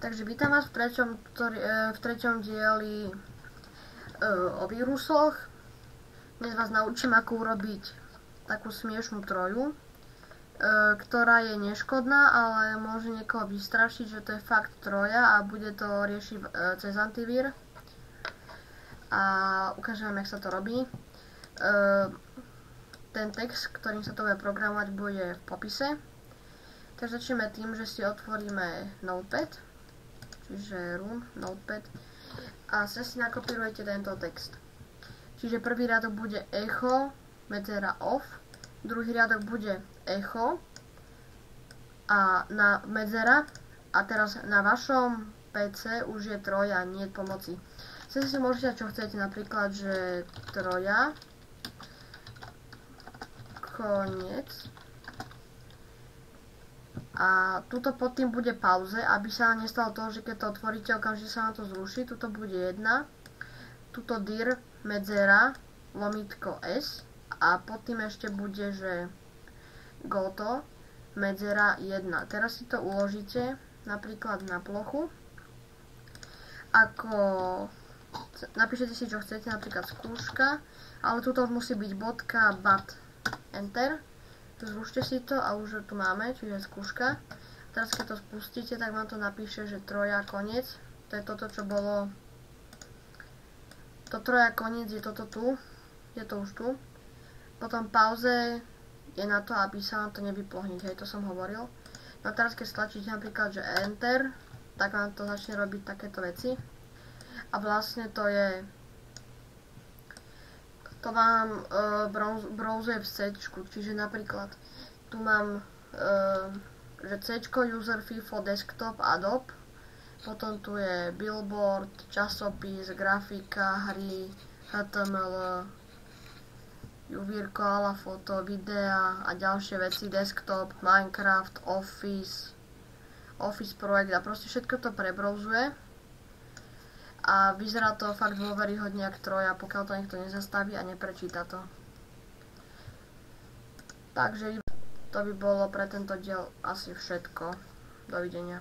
Takže vítam vás v treťom dieli o vírusoch. Dnes vás naučím, ako urobiť takú smiešnú troju, ktorá je neškodná, ale môže niekoho vystrašiť, že to je fakt troja a bude to riešiť cez antivír. A ukážem vám, jak sa to robí. Ten text, ktorým sa to bude programovať, bude v popise. Takže začneme tým, že si otvoríme Notepad, čiže run, Notepad, a sa si nakopírujete tento text. Čiže prvý riadok bude echo, medzera off, druhý riadok bude echo a na medzera, a teraz na vašom PC už je troja, nie pomoci. Zase si môžete, čo chcete, napríklad, že troja, koniec. A tuto pod tým bude pauze, aby sa nestalo to, že keď to otvoríte, okamžite sa vám to zruší. Tuto bude 1, tuto dir, medzera, lomitko s a pod tým ešte bude, že goto, medzera 1. Teraz si to uložíte napríklad na plochu. Napíšete si, čo chcete, napríklad skúška, ale tuto musí byť bodka, bat, enter. Zrušte si to a už tu máme, čiže skúška. Teraz keď to spustíte, tak vám to napíše, že troja koniec. To je toto, čo bolo. To troja koniec je toto tu. Je to už tu. Potom pauze je na to, aby sa vám to nevyplo hneď, hej, to som hovoril. No a teraz keď stlačíte napríklad, že enter, tak vám to začne robiť takéto veci. A vlastne to je... To vám browsuje v C, čiže napríklad tu mám, že C, user FIFO, desktop, Adobe, potom tu je billboard, časopis, grafika, hry, HTML, juvírko, ala foto, videa a ďalšie veci, desktop, Minecraft, Office projekt a proste všetko to prebrowsuje. A vyzerá to fakt dôveryhodne jak troja, pokiaľ to niekto nezastaví a neprečíta to. Takže to by bolo pre tento diel asi všetko. Dovidenia.